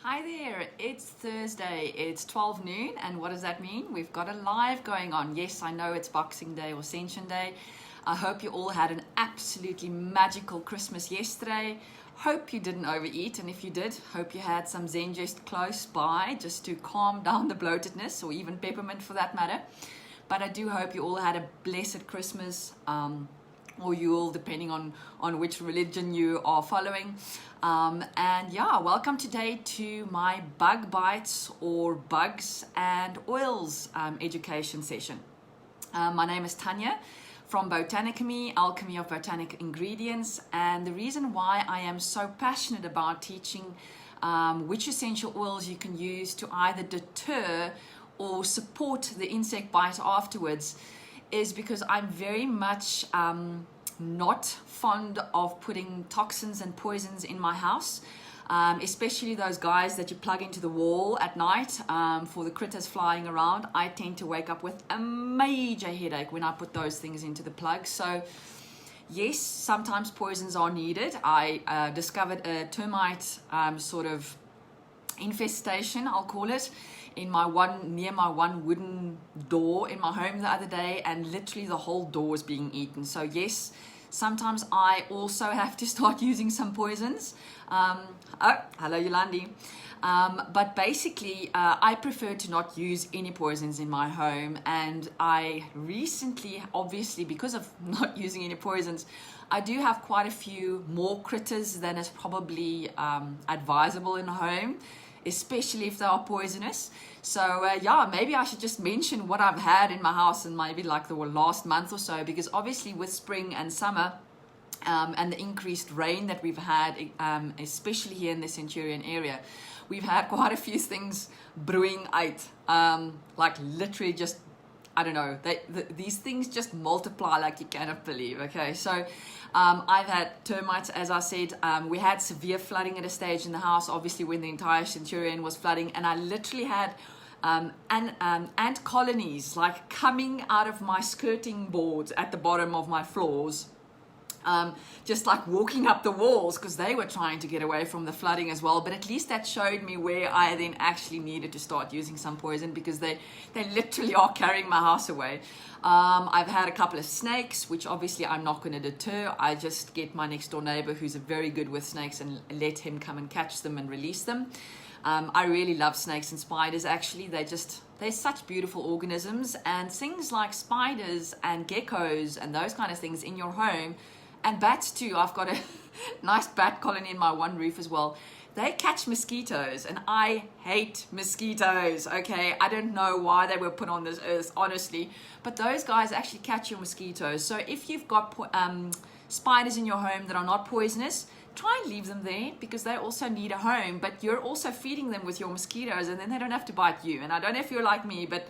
Hi there, it's Thursday, it's 12 noon, and what does that mean? We've got a live going on. Yes, I know it's Boxing Day or Ascension Day. I hope you all had an absolutely magical Christmas yesterday. Hope you didn't overeat, and if you did, hope you had some Zengest close by just to calm down the bloatedness, or even peppermint for that matter. But I do hope you all had a blessed Christmas, or Yule, depending on which religion you are following. And yeah, welcome today to my Bug Bites or Bugs and Oils education session. My name is Tanya from Botanicamy, Alchemy of Botanic Ingredients, and the reason why I am so passionate about teaching which essential oils you can use to either deter or support the insect bite afterwards is because I'm very much not fond of putting toxins and poisons in my house, especially those guys that you plug into the wall at night for the critters flying around. I tend to wake up with a major headache when I put those things into the plug. So yes, sometimes poisons are needed. I discovered a termite sort of infestation, I'll call it, near my one wooden door in my home the other day, and literally the whole door is being eaten. So yes, sometimes I also have to start using some poisons. Oh, hello Yolandi. But basically, I prefer to not use any poisons in my home, and I recently, obviously, because of not using any poisons, I do have quite a few more critters than is probably advisable in a home, especially if they are poisonous. So yeah, maybe I should just mention what I've had in my house in maybe like the last month or so, because obviously with spring and summer and the increased rain that we've had, especially here in the Centurion area, we've had quite a few things brewing out, like literally just, I don't know, these things just multiply like you cannot believe. Okay, so I've had termites, as I said. We had severe flooding at a stage in the house, obviously when the entire Centurion was flooding, and I literally had ant colonies like coming out of my skirting boards at the bottom of my floors, just like walking up the walls because they were trying to get away from the flooding as well. But at least that showed me where I then actually needed to start using some poison, because they literally are carrying my house away. I've had a couple of snakes, which obviously I'm not going to deter. I just get my next door neighbor who's very good with snakes and let him come and catch them and release them. I really love snakes and spiders. Actually, they're such beautiful organisms, and things like spiders and geckos and those kind of things in your home, and bats too. I've got a nice bat colony in my one roof as well. They catch mosquitoes, and I hate mosquitoes, okay? I don't know why they were put on this earth, honestly, but those guys actually catch your mosquitoes. So if you've got spiders in your home that are not poisonous, try and leave them there, because they also need a home, but you're also feeding them with your mosquitoes, and then they don't have to bite you. And I don't know if you're like me, but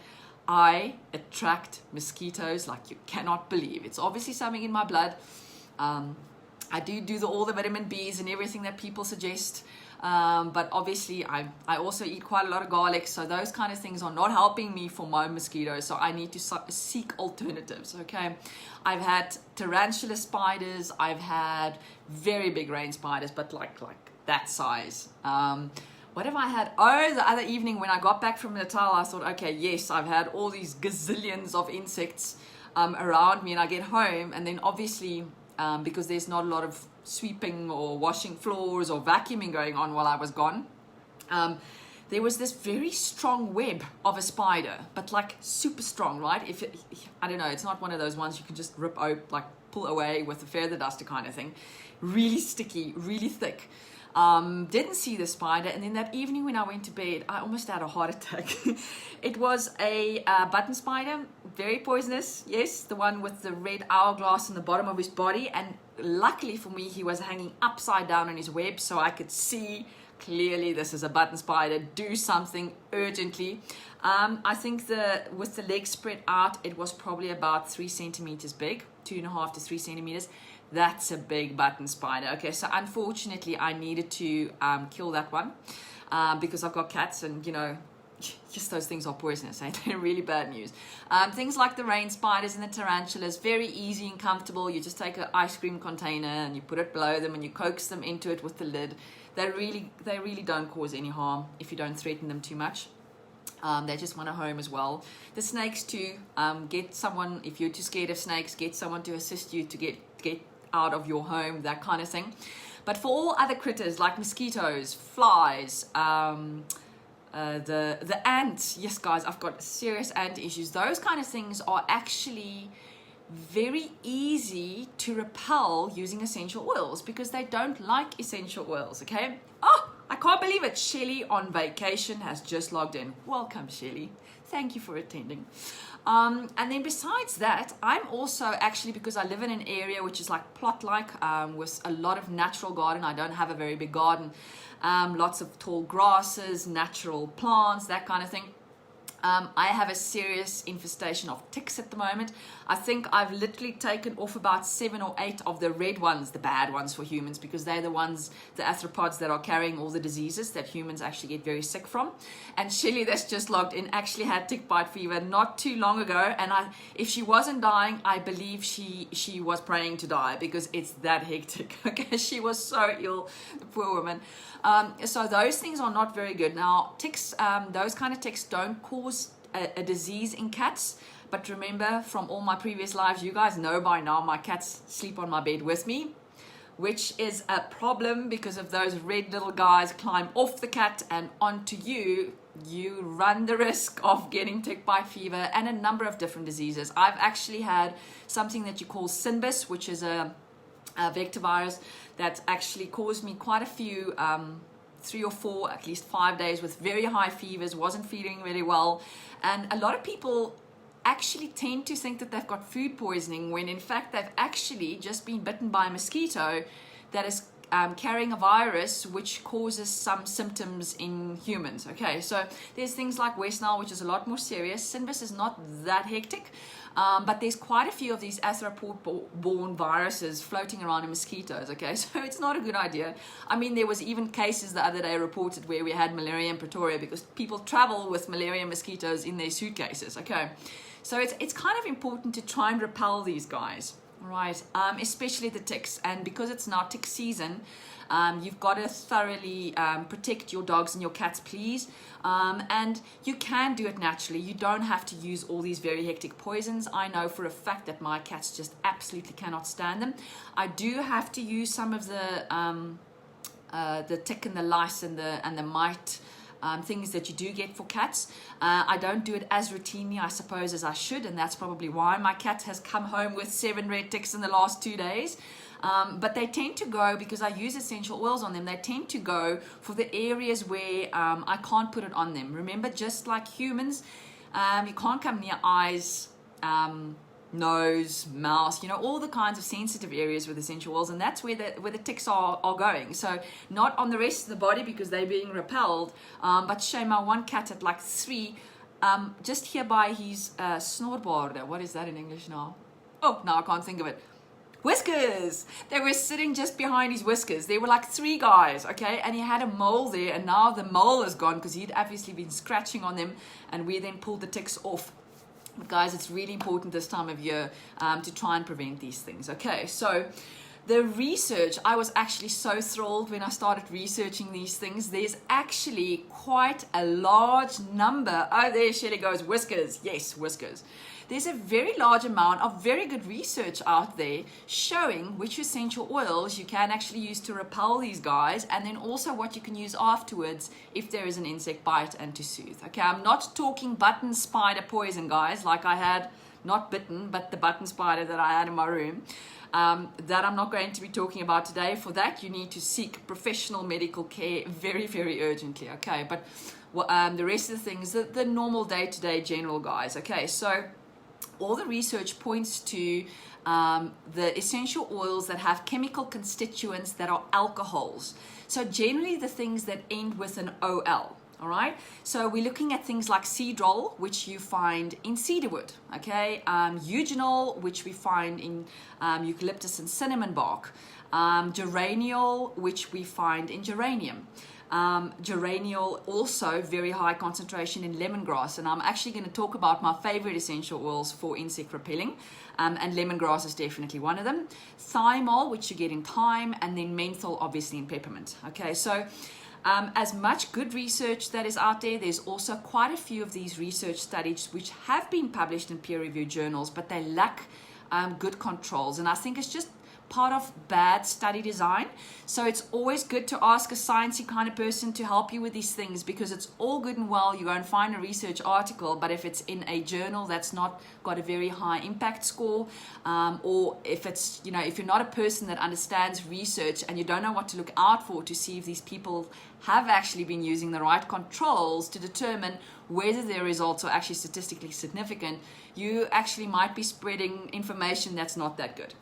I attract mosquitoes like you cannot believe. It's obviously something in my blood. I do all the vitamin B's and everything that people suggest, but obviously I also eat quite a lot of garlic, so those kind of things are not helping me for my mosquitoes, so I need to seek alternatives. Okay, I've had tarantula spiders, I've had very big rain spiders, but like that size. What have I had? Oh, the other evening when I got back from Natal, I thought, okay, yes, I've had all these gazillions of insects around me, and I get home, and then obviously because there's not a lot of sweeping or washing floors or vacuuming going on while I was gone, there was this very strong web of a spider, but like super strong, right? I don't know, it's not one of those ones you can just rip out, like pull away with a feather duster kind of thing. Really sticky, really thick. Didn't see the spider, and then that evening when I went to bed, I almost had a heart attack. It was a button spider, very poisonous. Yes, the one with the red hourglass on the bottom of his body, and luckily for me, he was hanging upside down on his web, so I could see clearly this is a button spider. Do something urgently. I think with the legs spread out, it was probably about 3 centimeters big, 2.5 to 3 centimeters. That's a big button spider. Okay, so unfortunately I needed to kill that one because I've got cats, and you know, just those things are poisonous. They're really bad news. Things like the rain spiders and the tarantulas, very easy and comfortable. You just take an ice cream container and you put it below them and you coax them into it with the lid. They really don't cause any harm if you don't threaten them too much. They just want a home as well. The snakes too, get someone, if you're too scared of snakes, get someone to assist you to get out of your home, that kind of thing. But for all other critters like mosquitoes, flies, the ants, yes guys, I've got serious ant issues. Those kind of things are actually very easy to repel using essential oils because they don't like essential oils, okay? Oh, I can't believe it. Shelly on vacation has just logged in. Welcome, Shelly. Thank you for attending. And then besides that, I'm also actually, because I live in an area which is like plot-like with a lot of natural garden. I don't have a very big garden. Lots of tall grasses, natural plants, that kind of thing. I have a serious infestation of ticks at the moment. I think I've literally taken off about 7 or 8 of the red ones, the bad ones for humans, because they're the ones, the arthropods that are carrying all the diseases that humans actually get very sick from. And Shelly, that's just logged in, actually had tick bite fever not too long ago. And if she wasn't dying, I believe she was praying to die because it's that hectic. Okay, she was so ill, the poor woman. So those things are not very good. Now, ticks, those kind of ticks don't cause a disease in cats. But remember, from all my previous lives, you guys know by now my cats sleep on my bed with me, which is a problem because if those red little guys climb off the cat and onto you, you run the risk of getting tick bite fever and a number of different diseases. I've actually had something that you call Sinbis, which is a vector virus that actually caused me quite a few 3 or 4, at least 5 days with very high fevers, wasn't feeling really well. And a lot of people actually tend to think that they've got food poisoning when in fact they've actually just been bitten by a mosquito that is carrying a virus which causes some symptoms in humans. Okay, so there's things like West Nile, which is a lot more serious. Sinbis is not that hectic. But there's quite a few of these arthropod-borne viruses floating around in mosquitoes, okay? So it's not a good idea. I mean, there was even cases the other day reported where we had malaria in Pretoria because people travel with malaria mosquitoes in their suitcases, okay? So it's kind of important to try and repel these guys, right? Especially the ticks. And because it's now tick season, you've got to thoroughly protect your dogs and your cats, please. And you can do it naturally. You don't have to use all these very hectic poisons. I know for a fact that my cats just absolutely cannot stand them. I do have to use some of the tick and the lice and the mite things that you do get for cats. I don't do it as routinely, I suppose, as I should, and that's probably why my cat has come home with 7 red ticks in the last 2 days. But they tend to go, because I use essential oils on them, they tend to go for the areas where I can't put it on them. Remember, just like humans, you can't come near eyes, nose, mouth, you know, all the kinds of sensitive areas with essential oils, and that's where the ticks are going. So not on the rest of the body because they're being repelled, but Shay, my one cat at like 3, just here by his snorborde. What is that in English now? Oh, now I can't think of it. Whiskers. They were sitting just behind his whiskers. There were like 3 guys, okay, and he had a mole there, and now the mole is gone because he'd obviously been scratching on them, and we then pulled the ticks off. But guys, it's really important this time of year to try and prevent these things. Okay, so the research, I was actually so thrilled when I started researching these things. There's actually quite a large number. Oh, there Shelly goes, whiskers. Yes, whiskers. There's a very large amount of very good research out there showing which essential oils you can actually use to repel these guys, and then also what you can use afterwards if there is an insect bite and to soothe. Okay, I'm not talking button spider poison, guys, like I had, not bitten, but the button spider that I had in my room. That I'm not going to be talking about today. For that, you need to seek professional medical care very, very urgently, okay? But the rest of the things, the normal day-to-day general guys, okay? So all the research points to the essential oils that have chemical constituents that are alcohols. So generally the things that end with an OL. All right, so we're looking at things like cedrol, which you find in cedarwood, okay, eugenol, which we find in eucalyptus and cinnamon bark, geraniol, which we find in geranium, Geraniol, also very high concentration in lemongrass. And I'm actually going to talk about my favorite essential oils for insect repelling. And lemongrass is definitely one of them. Thymol, which you get in thyme, and then menthol, obviously in peppermint. Okay, so as much good research that is out there, there's also quite a few of these research studies which have been published in peer-reviewed journals, but they lack good controls. And I think it's just part of bad study design. So it's always good to ask a sciencey kind of person to help you with these things, because it's all good and well you go and find a research article, but if it's in a journal that's not got a very high impact score, or if it's, you know, if you're not a person that understands research and you don't know what to look out for to see if these people have actually been using the right controls to determine whether their results are actually statistically significant, you actually might be spreading information that's not that good.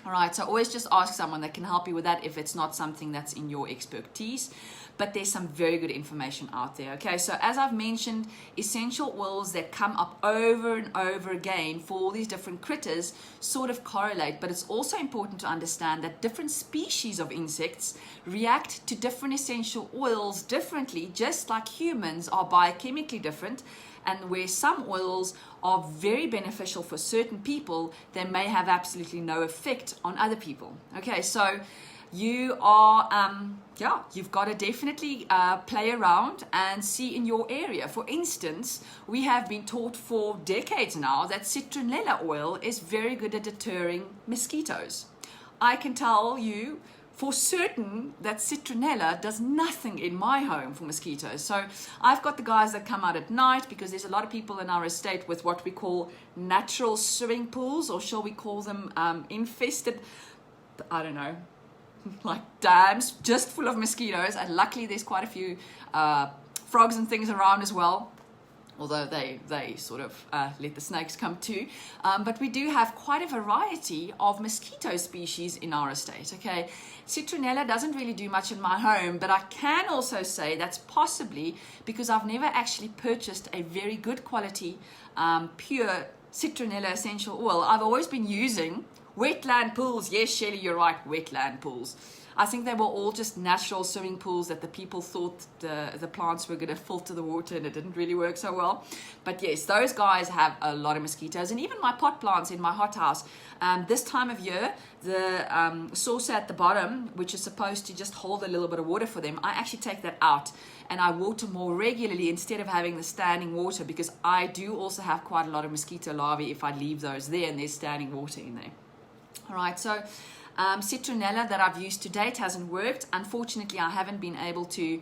All right, so always just ask someone that can help you with that if it's not something that's in your expertise. But there's some very good information out there. Okay, so as I've mentioned, essential oils that come up over and over again for all these different critters sort of correlate. But it's also important to understand that different species of insects react to different essential oils differently, just like humans are biochemically different. And where some oils are very beneficial for certain people, they may have absolutely no effect on other people. Okay, so you are, you've got to definitely play around and see in your area. For instance, we have been taught for decades now that citronella oil is very good at deterring mosquitoes. I can tell you for certain that citronella does nothing in my home for mosquitoes. So I've got the guys that come out at night, because there's a lot of people in our estate with what we call natural swimming pools, or shall we call them infested, I don't know, like dams just full of mosquitoes. And luckily there's quite a few frogs and things around as well, although they sort of let the snakes come too. But we do have quite a variety of mosquito species in our estate. Okay, citronella doesn't really do much in my home, but I can also say that's possibly because I've never actually purchased a very good quality pure citronella essential oil. I've always been using wetland pools. Yes, Shelley, you're right, wetland pools. I think they were all just natural swimming pools that the people thought the plants were going to filter the water, and it didn't really work so well. But yes, those guys have a lot of mosquitoes. And even my pot plants in my hothouse, this time of year, the saucer at the bottom, which is supposed to just hold a little bit of water for them, I actually take that out and I water more regularly instead of having the standing water, because I do also have quite a lot of mosquito larvae if I leave those there and there's standing water in there. All right, so citronella that I've used to date hasn't worked. Unfortunately, I haven't been able to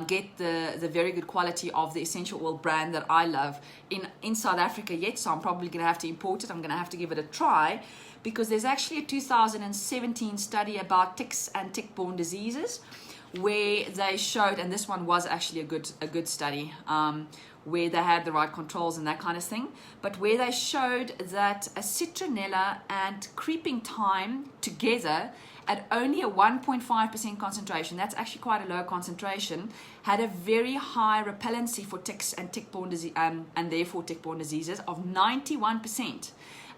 get the very good quality of the essential oil brand that I love in South Africa yet, so I'm probably going to have to import it. I'm going to have to give it a try, because there's actually a 2017 study about ticks and tick-borne diseases where they showed, and this one was actually a good study, where they had the right controls and that kind of thing, but where they showed that a citronella and creeping thyme together at only a 1.5% concentration, that's actually quite a low concentration, had a very high repellency for ticks and tick-borne disease, and therefore tick-borne diseases of 91%.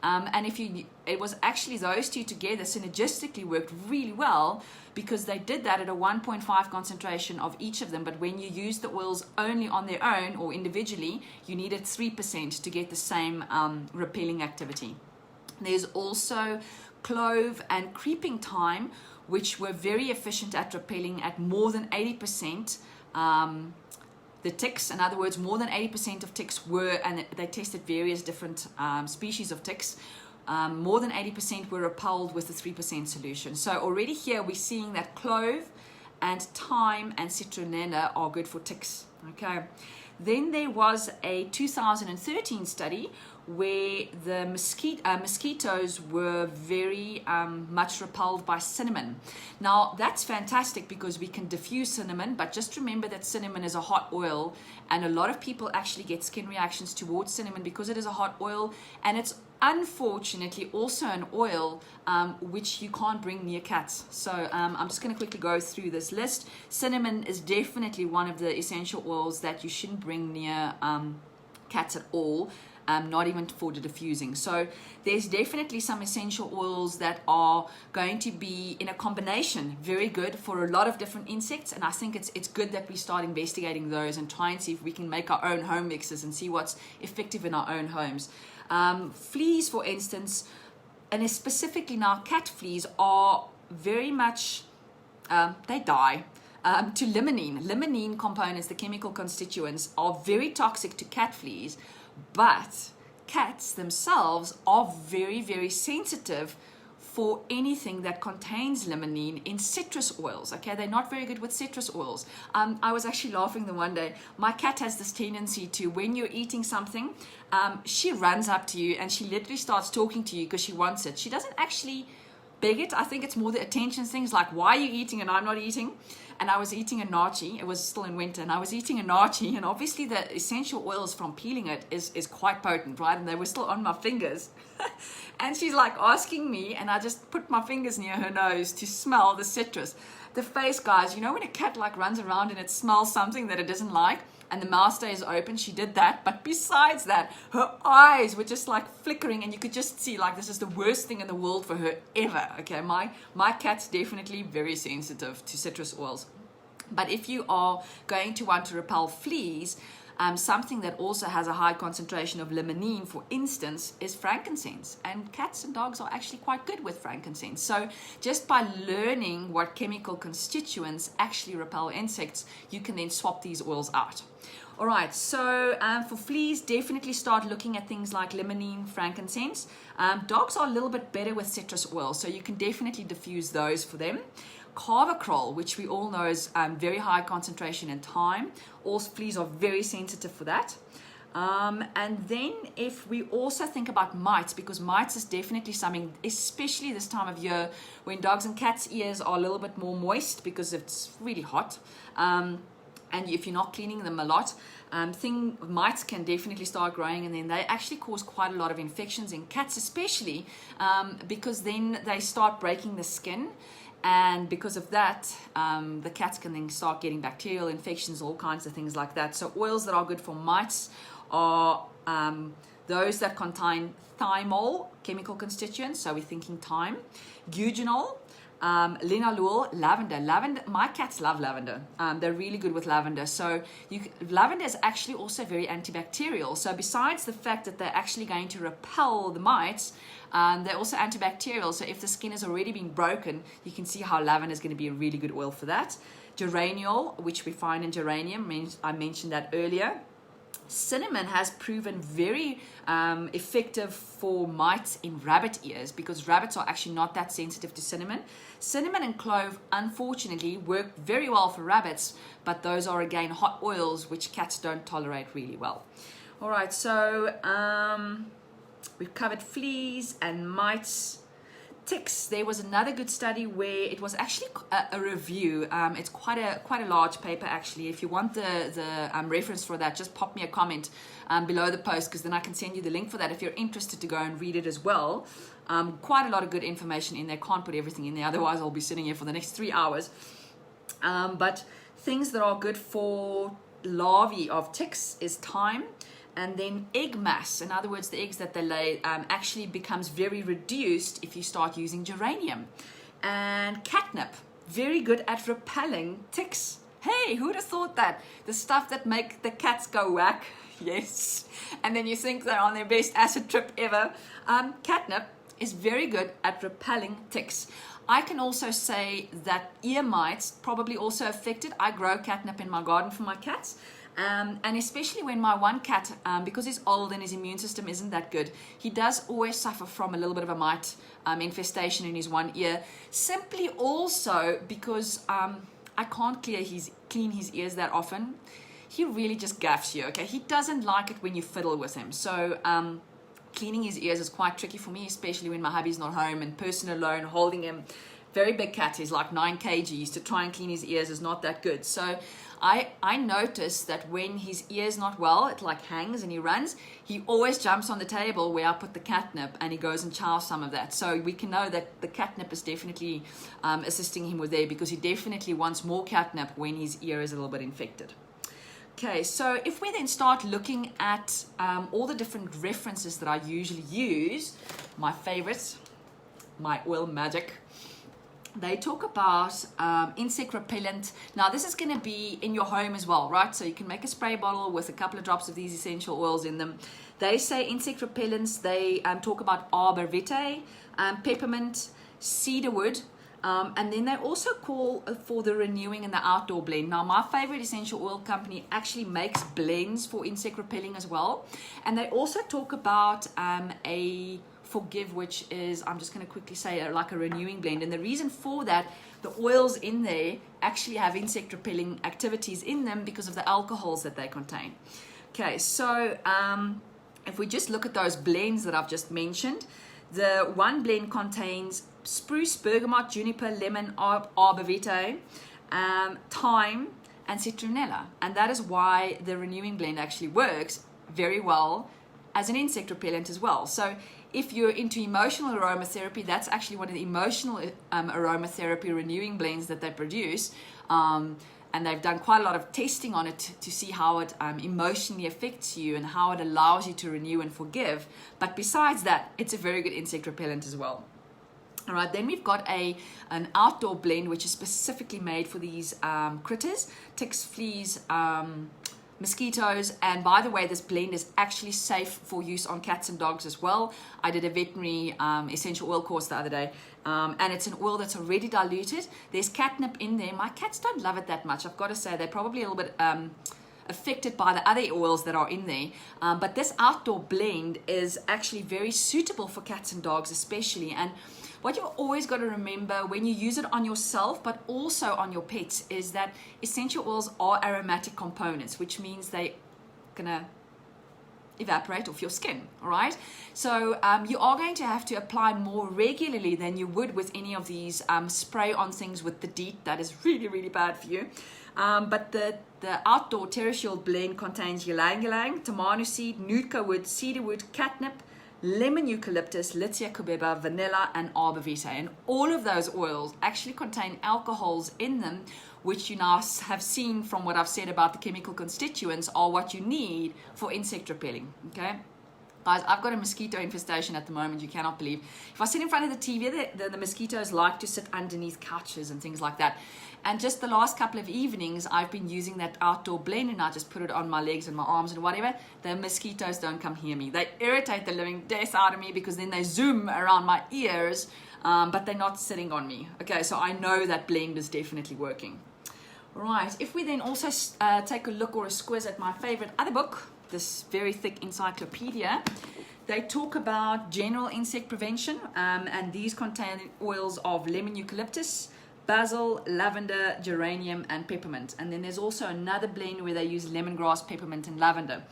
And it was actually those two together synergistically worked really well, because they did that at a 1.5 concentration of each of them. But when you use the oils only on their own or individually, you needed 3% to get the same repelling activity. There's also clove and creeping thyme, which were very efficient at repelling at more than 80%. The ticks, in other words, more than 80% of ticks were, and they tested various different species of ticks, more than 80% were repelled with the 3% solution. So already here we're seeing that clove and thyme and citronella are good for ticks. Okay. Then there was a 2013 study where the mosquitoes were very much repelled by cinnamon. Now that's fantastic because we can diffuse cinnamon, but just remember that cinnamon is a hot oil, and a lot of people actually get skin reactions towards cinnamon because it is a hot oil, and it's unfortunately also an oil which you can't bring near cats. So I'm just going to quickly go through this list. Cinnamon is definitely one of the essential oils that you shouldn't bring near cats at all. not even for the diffusing. So there's definitely some essential oils that are going to be in a combination very good for a lot of different insects, and I think it's good that we start investigating those and try and see if we can make our own home mixes and see what's effective in our own homes. Fleas, for instance, and specifically now cat fleas, are very much they die to limonene. Limonene components, the chemical constituents, are very toxic to cat fleas, but cats themselves are very, very sensitive for anything that contains limonene in citrus oils. Okay, they're not very good with citrus oils. I was actually laughing the one day. My cat has this tendency to, when you're eating something, she runs up to you and she literally starts talking to you because she wants it. She doesn't actually beg it. I think it's more the attention things, like, why are you eating and I'm not eating? And I was eating a nachi. It was still in winter, and I was eating a nachi, and obviously the essential oils from peeling it is quite potent, right? And they were still on my fingers. And she's like asking me, and I just put my fingers near her nose to smell the citrus. The face, guys, you know when a cat like runs around and it smells something that it doesn't like, and the mouth stays open? She did that, but besides that, her eyes were just like flickering, and you could just see like this is the worst thing in the world for her ever. Okay, my cat's definitely very sensitive to citrus oils. But if you are going to want to repel fleas, something that also has a high concentration of limonene, for instance, is frankincense. And cats and dogs are actually quite good with frankincense. So just by learning what chemical constituents actually repel insects, you can then swap these oils out. All right, so for fleas, definitely start looking at things like limonene, frankincense. Dogs are a little bit better with citrus oil, so you can definitely diffuse those for them. Carvacrol, which we all know is very high concentration in thyme. All fleas are very sensitive for that. And then if we also think about mites, because mites is definitely something, especially this time of year when dogs and cats' ears are a little bit more moist because it's really hot. And if you're not cleaning them a lot, mites can definitely start growing, and then they actually cause quite a lot of infections in cats, especially because then they start breaking the skin. And because of that, the cats can then start getting bacterial infections, all kinds of things like that. So oils that are good for mites are those that contain thymol, chemical constituents. So we're thinking thyme, eugenol, linalool, lavender. My cats love lavender. They're really good with lavender. So lavender is actually also very antibacterial. So besides the fact that they're actually going to repel the mites, they're also antibacterial. So if the skin has already been broken, you can see how lavender is going to be a really good oil for that. Geraniol, which we find in geranium, I mentioned that earlier. Cinnamon has proven very effective for mites in rabbit ears, because rabbits are actually not that sensitive to cinnamon. Cinnamon and clove, unfortunately, work very well for rabbits, but those are again hot oils which cats don't tolerate really well. All right, so we've covered fleas and mites. Ticks, there was another good study where it was actually a review. It's quite a large paper actually. If you want the reference for that, just pop me a comment below the post, because then I can send you the link for that if you're interested to go and read it as well. Quite a lot of good information in there. Can't put everything in there, otherwise I'll be sitting here for the next 3 hours. But things that are good for larvae of ticks is thyme. And then egg mass, in other words, the eggs that they lay actually becomes very reduced if you start using geranium. And catnip, very good at repelling ticks. Hey, who'd have thought that? The stuff that make the cats go whack, yes. And then you think they're on their best acid trip ever. Catnip is very good at repelling ticks. I can also say that ear mites probably also affected. I grow catnip in my garden for my cats. And especially when my one cat, because he's old and his immune system isn't that good, he does always suffer from a little bit of a mite infestation in his one ear. Simply also because I can't clean his ears that often. He really just gaffs you, okay? He doesn't like it when you fiddle with him. So cleaning his ears is quite tricky for me, especially when my hubby's not home and person alone holding him. Very big cat, he's like 9 kgs. To try and clean his ears is not that good. So I noticed that when his ear's not well, it like hangs and he runs, he always jumps on the table where I put the catnip and he goes and chows some of that. So we can know that the catnip is definitely assisting him with there, because he definitely wants more catnip when his ear is a little bit infected. Okay, so if we then start looking at all the different references that I usually use, my favorites, my Oil Magic, they talk about insect repellent. Now this is going to be in your home as well, right? So you can make a spray bottle with a couple of drops of these essential oils in them. They say insect repellents, they talk about arbor vitae, peppermint, cedarwood, and then they also call for the renewing and the outdoor blend. Now my favorite essential oil company actually makes blends for insect repelling as well. And they also talk about a Forgive, which is, I'm just going to quickly say, like a renewing blend. And the reason for that, the oils in there actually have insect repelling activities in them because of the alcohols that they contain. Okay, so if we just look at those blends that I've just mentioned, the one blend contains spruce, bergamot, juniper, lemon, arbor vitae, thyme, and citronella. And that is why the renewing blend actually works very well as an insect repellent as well. So if you're into emotional aromatherapy, that's actually one of the emotional aromatherapy renewing blends that they produce. And they've done quite a lot of testing on it to see how it emotionally affects you and how it allows you to renew and forgive. But besides that, it's a very good insect repellent as well. All right, then we've got an outdoor blend which is specifically made for these critters, ticks, fleas, mosquitoes. And by the way, this blend is actually safe for use on cats and dogs as well. I did a veterinary essential oil course the other day, and it's an oil that's already diluted. There's catnip in there. My cats don't love it that much, I've got to say. They're probably a little bit affected by the other oils that are in there, but this outdoor blend is actually very suitable for cats and dogs especially. And what you've always got to remember when you use it on yourself, but also on your pets, is that essential oils are aromatic components, which means they're gonna evaporate off your skin, all right? So you are going to have to apply more regularly than you would with any of these spray-on things with the DEET. That is really, really bad for you. But the outdoor TerraShield blend contains ylang ylang, tamanu seed, nootka wood, cedarwood, catnip, lemon eucalyptus, Litsea cubeba, vanilla, and arbor vitae. And all of those oils actually contain alcohols in them, which you now have seen from what I've said about the chemical constituents are what you need for insect repelling, okay? Guys, I've got a mosquito infestation at the moment, you cannot believe. If I sit in front of the TV, the mosquitoes like to sit underneath couches and things like that. And just the last couple of evenings, I've been using that outdoor blend, and I just put it on my legs and my arms and whatever. The mosquitoes don't come near me. They irritate the living death out of me because then they zoom around my ears, but they're not sitting on me. Okay, so I know that blend is definitely working. All right, if we then also take a look or a squiz at my favorite other book, this very thick encyclopedia, they talk about general insect prevention, and these contain oils of lemon eucalyptus, basil, lavender, geranium, and peppermint. And then there's also another blend where they use lemongrass, peppermint, and lavender.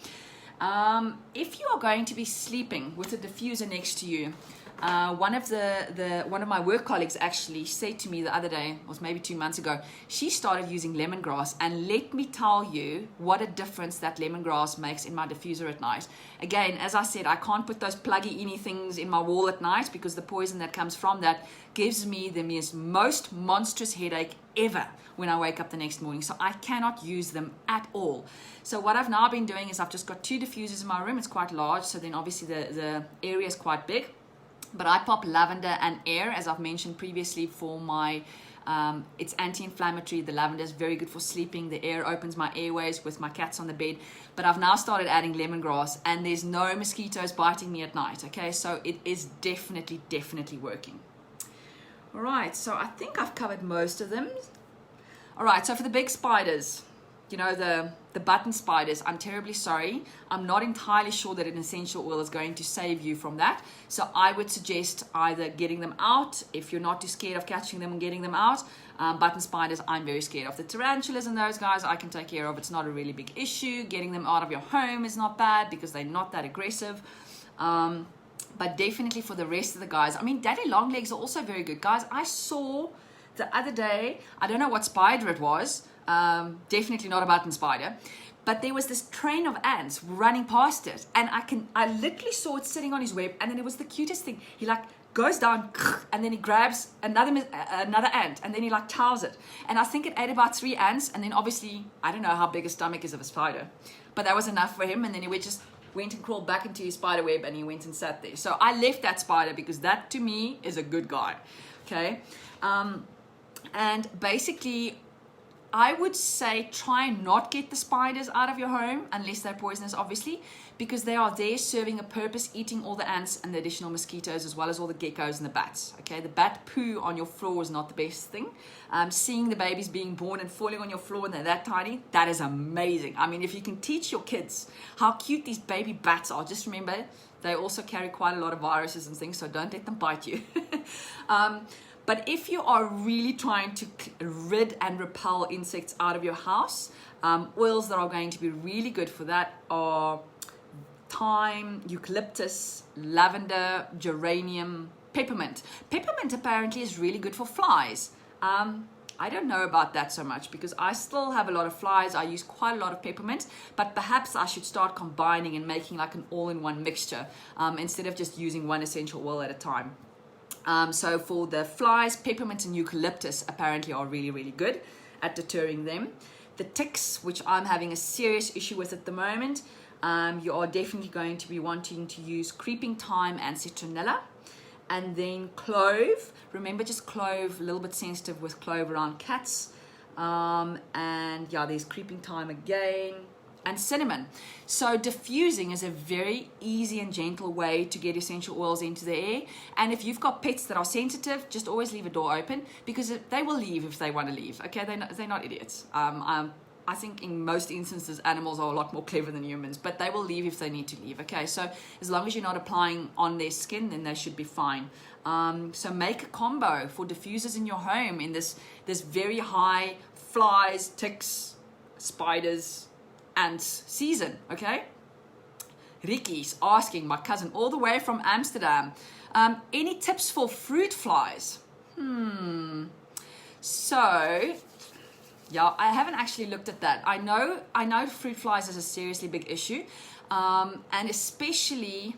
If you are going to be sleeping with a diffuser next to you, one of my work colleagues actually said to me the other day, or maybe 2 months ago, she started using lemongrass, and let me tell you what a difference that lemongrass makes in my diffuser at night. Again, as I said, I can't put those pluggy-iny things in my wall at night because the poison that comes from that gives me the most monstrous headache ever when I wake up the next morning. So I cannot use them at all. So what I've now been doing is I've just got 2 diffusers in my room. It's quite large, so then obviously the area is quite big. But I pop lavender and air, as I've mentioned previously, for my, it's anti-inflammatory. The lavender is very good for sleeping. The air opens my airways with my cats on the bed. But I've now started adding lemongrass, and there's no mosquitoes biting me at night, okay? So it is definitely working. All right, so I think I've covered most of them. All right, so for the big spiders, you know, the button spiders, I'm terribly sorry. I'm not entirely sure that an essential oil is going to save you from that. So I would suggest either getting them out, if you're not too scared of catching them and getting them out. Button spiders, I'm very scared of. The tarantulas and those guys, I can take care of. It's not a really big issue. Getting them out of your home is not bad because they're not that aggressive. But definitely for the rest of the guys, I mean, daddy longlegs are also very good. Guys, I saw the other day, I don't know what spider it was, definitely not a button spider, but there was this train of ants running past it, and I literally saw it sitting on his web, and then it was the cutest thing. He like goes down, and then he grabs another ant, and then he like towels it. And I think it ate about 3 ants, and then obviously, I don't know how big a stomach is of a spider, but that was enough for him, and then he just went and crawled back into his spider web, and he went and sat there. So I left that spider because that to me is a good guy, okay? And basically, I would say try and not get the spiders out of your home unless they're poisonous, obviously, because they are there serving a purpose, eating all the ants and the additional mosquitoes, as well as all the geckos and the bats. Okay, the bat poo on your floor is not the best thing. Seeing the babies being born and falling on your floor and they're that tiny, that is amazing. I mean, if you can teach your kids how cute these baby bats are, just remember they also carry quite a lot of viruses and things, so don't let them bite you. But if you are really trying to rid and repel insects out of your house, oils that are going to be really good for that are thyme, eucalyptus, lavender, geranium, peppermint. Peppermint apparently is really good for flies. I don't know about that so much because I still have a lot of flies. I use quite a lot of peppermint, but perhaps I should start combining and making like an all-in-one mixture instead of just using one essential oil at a time. So for the flies, peppermint and eucalyptus apparently are really, really good at deterring them. The ticks, which I'm having a serious issue with at the moment, you are definitely going to be wanting to use creeping thyme and citronella. And then clove. Remember, just clove, a little bit sensitive with clove around cats. And yeah, there's creeping thyme again. And cinnamon. So diffusing is a very easy and gentle way to get essential oils into the air. And if you've got pets that are sensitive, just always leave a door open because they will leave if they want to leave. Okay, they're not idiots. I think in most instances, animals are a lot more clever than humans, but they will leave if they need to leave. Okay, so as long as you're not applying on their skin, then they should be fine. So make a combo for diffusers in your home in this very high flies, ticks, spiders, ants season, okay? Ricky's asking, my cousin all the way from Amsterdam, any tips for fruit flies? So, yeah, I haven't actually looked at that. I know fruit flies is a seriously big issue, and especially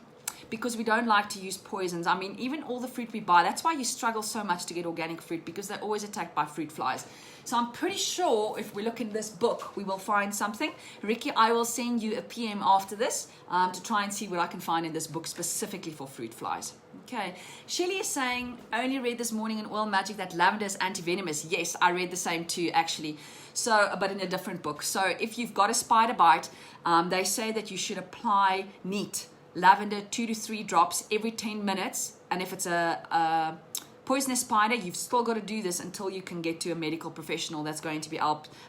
because we don't like to use poisons. I mean, even all the fruit we buy, that's why you struggle so much to get organic fruit because they're always attacked by fruit flies. So I'm pretty sure if we look in this book, we will find something. Ricky, I will send you a PM after this to try and see what I can find in this book specifically for fruit flies. Okay. Shelley is saying, only read this morning in Oil Magic that lavender is anti-venomous. Yes, I read the same too, actually. So, but in a different book. So if you've got a spider bite, they say that you should apply neat lavender 2 to 3 drops every 10 minutes. And if it's a poisonous spider, you've still got to do this until you can get to a medical professional that's going to be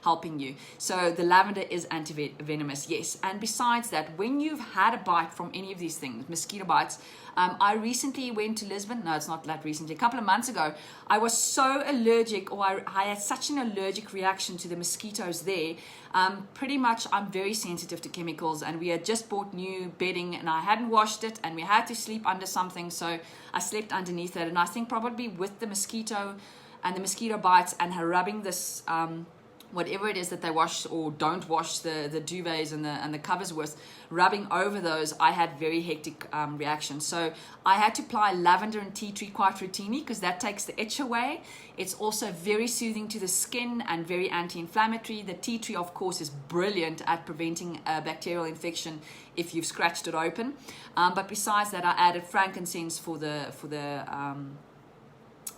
helping you. So the lavender is anti-venomous, yes. And besides that, when you've had a bite from any of these things, mosquito bites, I recently went to Lisbon. No, it's not that recently. A couple of months ago, I was so allergic, or I had such an allergic reaction to the mosquitoes there. Pretty much, I'm very sensitive to chemicals, and we had just bought new bedding, and I hadn't washed it, and we had to sleep under something, so I slept underneath it. And I think probably with the mosquito and the mosquito bites and her rubbing this whatever it is that they wash or don't wash the duvets and the covers with, rubbing over those, I had very hectic reactions. So I had to apply lavender and tea tree quite routinely because that takes the itch away. It's also very soothing to the skin and very anti-inflammatory. The tea tree, of course, is brilliant at preventing a bacterial infection if you've scratched it open. But besides that, I added frankincense for the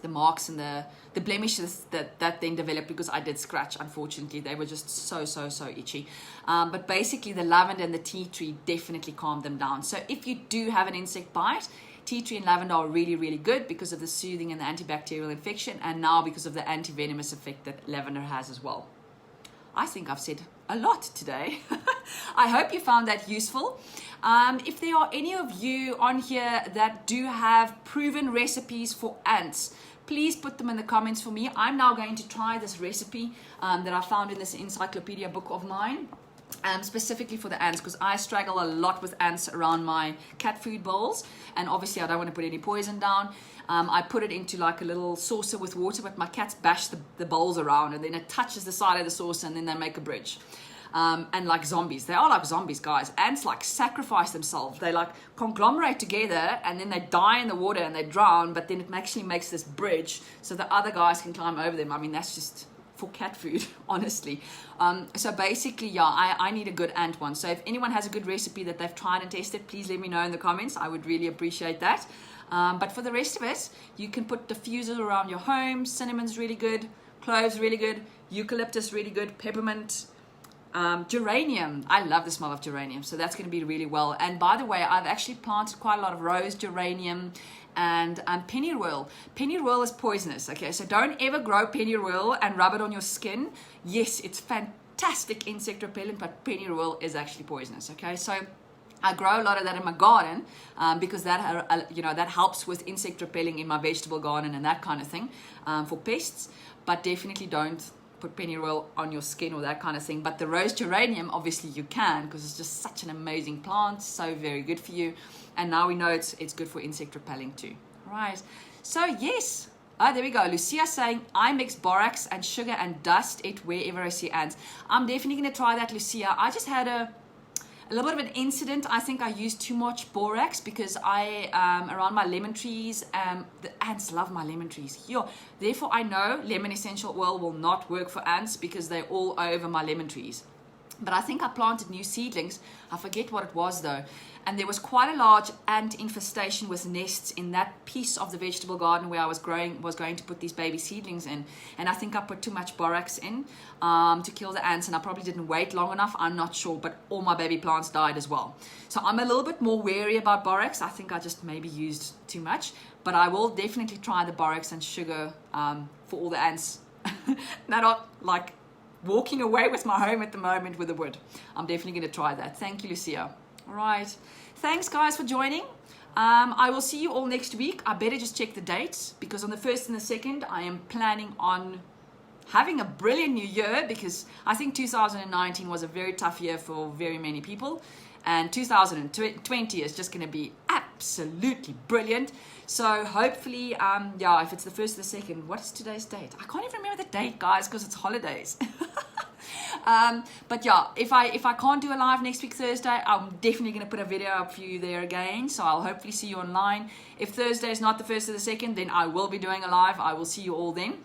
marks and the blemishes that then developed because I did scratch. Unfortunately, they were just so itchy. But basically, the lavender and the tea tree definitely calmed them down. So if you do have an insect bite, tea tree and lavender are really, really good because of the soothing and the antibacterial infection, and now because of the anti-venomous effect that lavender has as well. I think I've said a lot today. I hope you found that useful. If there are any of you on here that do have proven recipes for ants, please put them in the comments for me. I'm now going to try this recipe that I found in this encyclopedia book of mine, specifically for the ants, because I struggle a lot with ants around my cat food bowls, and obviously I don't want to put any poison down. I put it into like a little saucer with water, but my cats bash the bowls around, and then it touches the side of the saucer, and then they make a bridge. and like zombies. They are like zombies, guys. Ants like sacrifice themselves. They like conglomerate together and then they die in the water and they drown, but then it actually makes this bridge so the other guys can climb over them. I mean, that's just for cat food, honestly. So basically, yeah, I need a good ant one. So if anyone has a good recipe that they've tried and tested, please let me know in the comments. I would really appreciate that. But for the rest of it, you can put diffusers around your home. Cinnamon's really good, cloves really good, eucalyptus really good, peppermint, geranium. I love the smell of geranium, so that's going to be really well. And by the way, I've actually planted quite a lot of rose geranium and pennyroyal. Pennyroyal is poisonous, okay? So don't ever grow pennyroyal and rub it on your skin. Yes, it's fantastic insect repellent, but pennyroyal is actually poisonous, okay? So I grow a lot of that in my garden because that that helps with insect repelling in my vegetable garden and that kind of thing for pests. But definitely don't put pennyroyal on your skin or that kind of thing. But the rose geranium, obviously you can, because it's just such an amazing plant, so very good for you. And now we know it's good for insect repelling too. Right. So yes. Oh, there we go. Lucia saying, I mix borax and sugar and dust it wherever I see ants. I'm definitely going to try that, Lucia. I just had a little bit of an incident. I think I used too much borax because around my lemon trees, the ants love my lemon trees. Therefore, I know lemon essential oil will not work for ants because they're all over my lemon trees. But I think I planted new seedlings. I forget what it was though. And there was quite a large ant infestation with nests in that piece of the vegetable garden where I was going to put these baby seedlings in. And I think I put too much borax in to kill the ants, and I probably didn't wait long enough. I'm not sure, but all my baby plants died as well. So I'm a little bit more wary about borax. I think I just maybe used too much, but I will definitely try the borax and sugar for all the ants that are like walking away with my home at the moment with the wood. I'm definitely going to try that. Thank you, Lucia. All right. Thanks, guys, for joining. I will see you all next week. I better just check the dates because on the 1st and the 2nd, I am planning on having a brilliant new year because I think 2019 was a very tough year for very many people. And 2020 is just going to be absolutely brilliant. So hopefully, if it's the 1st or the 2nd, what is today's date? I can't even remember the date, guys, because it's holidays. But yeah, if I can't do a live next week Thursday, I'm definitely going to put a video up for you there again. So I'll hopefully see you online. If Thursday is not the 1st or the 2nd, then I will be doing a live. I will see you all then.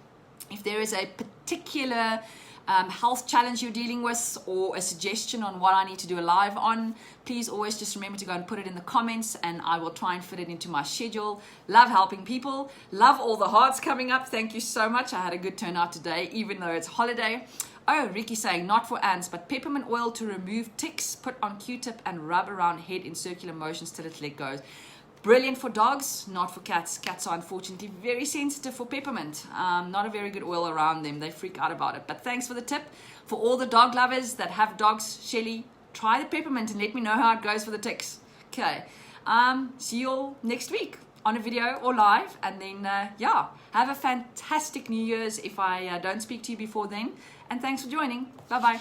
If there is a particular health challenge you're dealing with or a suggestion on what I need to do a live on, please always just remember to go and put it in the comments and I will try and fit it into my schedule. Love helping people. Love all the hearts coming up. Thank you so much. I had a good turnout today, even though it's holiday. Oh, Ricky saying, not for ants, but peppermint oil to remove ticks. Put on Q-tip and rub around head in circular motions till its leg goes. Brilliant for dogs, not for cats. Cats are unfortunately very sensitive for peppermint. Not a very good oil around them. They freak out about it. But thanks for the tip. For all the dog lovers that have dogs, Shelly, try the peppermint and let me know how it goes for the ticks. Okay. See you all next week on a video or live. And then, have a fantastic New Year's if I don't speak to you before then. And thanks for joining. Bye-bye.